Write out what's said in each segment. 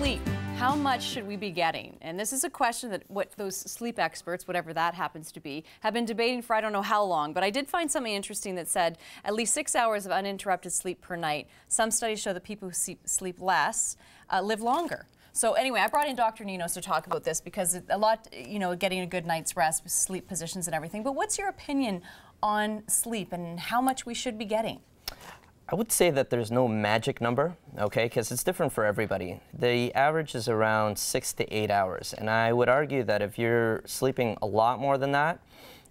Sleep. How much should we be getting? And this is a question that those sleep experts, whatever that happens to be, have been debating for I don't know how long. But I did find something interesting that said at least 6 hours of uninterrupted sleep per night. Some studies show that people who sleep less live longer. So anyway, I brought in Dr. Nenos to talk about this because a lot, you know, getting a good night's rest, sleep positions and everything. But what's your opinion on sleep and how much we should be getting? I would say that there's no magic number, okay, because it's different for everybody. The average is around 6 to 8 hours, and I would argue that if you're sleeping a lot more than that,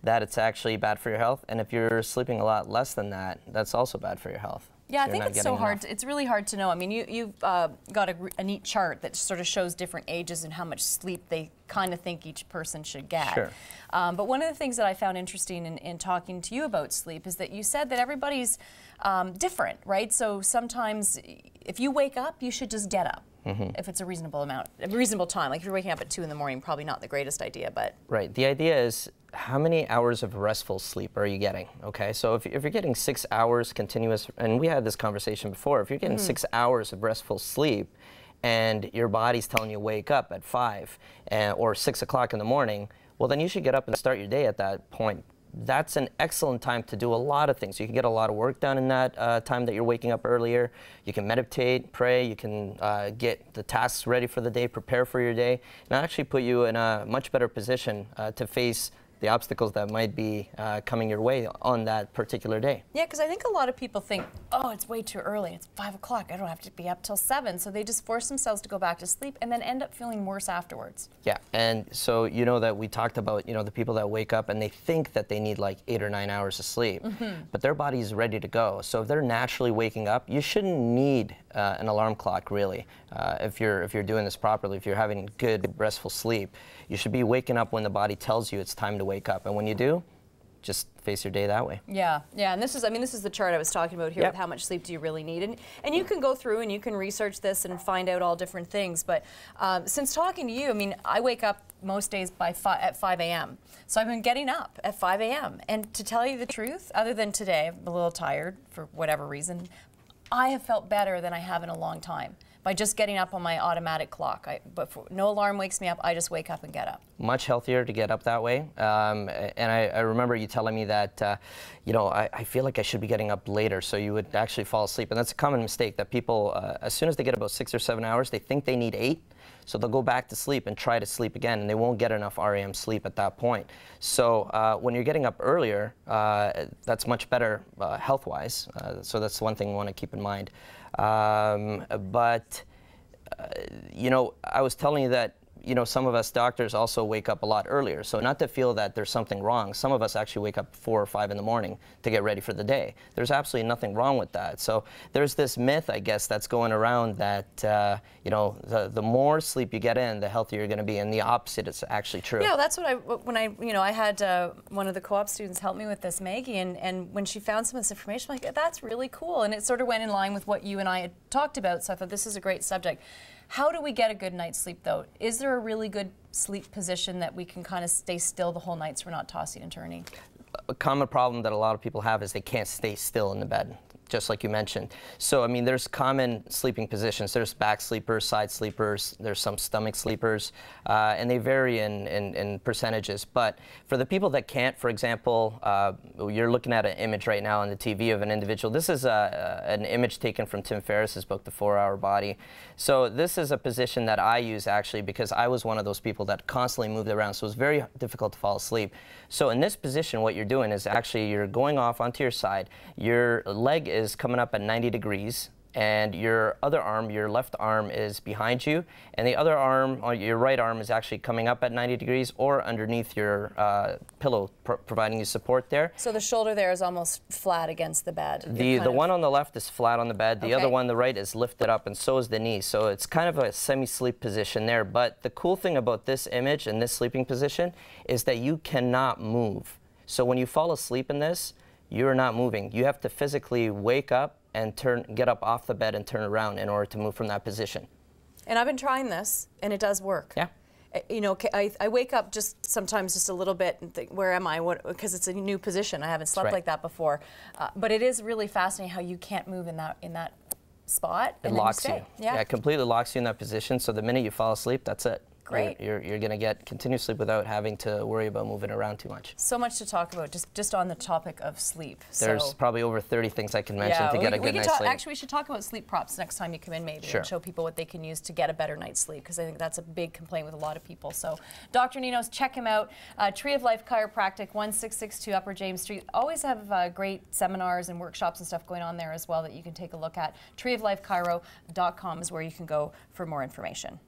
it's actually bad for your health, and if you're sleeping a lot less than that, that's also bad for your health. Yeah, I think it's so hard. It's really hard to know. I mean, you've got a neat chart that sort of shows different ages and how much sleep they kind of think each person should get. Sure. But one of the things that I found interesting in talking to you about sleep is that you said that everybody's different, right? So sometimes if you wake up, you should just get up. If it's a reasonable time. Like if you're waking up at 2 in the morning, probably not the greatest idea, but. Right, the idea is how many hours of restful sleep are you getting, okay? So if you're getting 6 hours continuous, and we had this conversation before, if you're getting 6 hours of restful sleep and your body's telling you to wake up at 5 or 6 o'clock in the morning, well then you should get up and start your day at that point. That's an excellent time to do a lot of things. You can get a lot of work done in that time that you're waking up earlier. You can meditate, pray, you can get the tasks ready for the day, prepare for your day, and actually put you in a much better position to face the obstacles that might be coming your way on that particular day. Yeah, because I think a lot of people think, oh, it's way too early. It's 5 o'clock. I don't have to be up till 7. So they just force themselves to go back to sleep and then end up feeling worse afterwards. Yeah, and so you know that we talked about, you know, the people that wake up and they think that they need like 8 or 9 hours of sleep, but their body is ready to go. So if they're naturally waking up, you shouldn't need an alarm clock really. If you're doing this properly, if you're having good restful sleep, you should be waking up when the body tells you it's time to wake up, and when you do, just face your day that way. Yeah, yeah, and this is the chart I was talking about here with how much sleep do you really need, and you can go through and you can research this and find out all different things. But since talking to you, I mean, I wake up most days at 5 a.m. So I've been getting up at 5 a.m. and to tell you the truth, other than today, I'm a little tired for whatever reason, I have felt better than I have in a long time by just getting up on my automatic clock. No alarm wakes me up, I just wake up and get up. Much healthier to get up that way. And I remember you telling me that, you know, I feel like I should be getting up later, so you would actually fall asleep. And that's a common mistake that people, as soon as they get about 6 or 7 hours, they think they need 8. So they'll go back to sleep and try to sleep again, and they won't get enough REM sleep at that point. So when you're getting up earlier, that's much better health-wise. So that's one thing we want to keep in mind. You know, I was telling you that, you know, some of us doctors also wake up a lot earlier. So not to feel that there's something wrong. Some of us actually wake up 4 or 5 in the morning to get ready for the day. There's absolutely nothing wrong with that. So there's this myth, I guess, that's going around that, you know, the more sleep you get in, the healthier you're going to be. And the opposite is actually true. Yeah, that's what you know, I had one of the co-op students help me with this, Maggie, and when she found some of this information, I'm like, that's really cool. And it sort of went in line with what you and I had talked about. So I thought this is a great subject. How do we get a good night's sleep, though? Is there a really good sleep position that we can kind of stay still the whole night so we're not tossing and turning? A common problem that a lot of people have is they can't stay still in the bed, just like you mentioned. So, I mean, there's common sleeping positions. There's back sleepers, side sleepers, there's some stomach sleepers, and they vary in percentages. But for the people that can't, for example, you're looking at an image right now on the TV of an individual. This is an image taken from Tim Ferriss's book, The 4-Hour Body. So this is a position that I use actually because I was one of those people that constantly moved around, so it was very difficult to fall asleep. So in this position, what you're doing is actually you're going off onto your side. Your leg is coming up at 90 degrees, and your other arm, your left arm, is behind you, and the other arm, or your right arm, is actually coming up at 90 degrees or underneath your pillow, providing you support there. So the shoulder there is almost flat against the bed. The one on the left is flat on the bed. The other one on the right is lifted up, and so is the knee. So it's kind of a semi-sleep position there. But the cool thing about this image and this sleeping position is that you cannot move. So when you fall asleep in this, you're not moving. You have to physically wake up and get up off the bed and turn around in order to move from that position. And I've been trying this, and it does work. Yeah. You know, I wake up sometimes just a little bit and think, where am I? Because it's a new position. I haven't slept like that before. But it is really fascinating how you can't move in that spot, It and then locks you you. stay. Yeah. It completely locks you in that position. So the minute you fall asleep, that's it. Great. You're going to get continuous sleep without having to worry about moving around too much. So much to talk about just on the topic of sleep. There's probably over 30 things I can mention to get a good night's sleep. Actually, we should talk about sleep props next time you come in, maybe, and show people what they can use to get a better night's sleep, because I think that's a big complaint with a lot of people. So, Dr. Nenos, check him out. Tree of Life Chiropractic, 1662 Upper James Street. Always have great seminars and workshops and stuff going on there as well that you can take a look at. treeoflifechiro.com is where you can go for more information.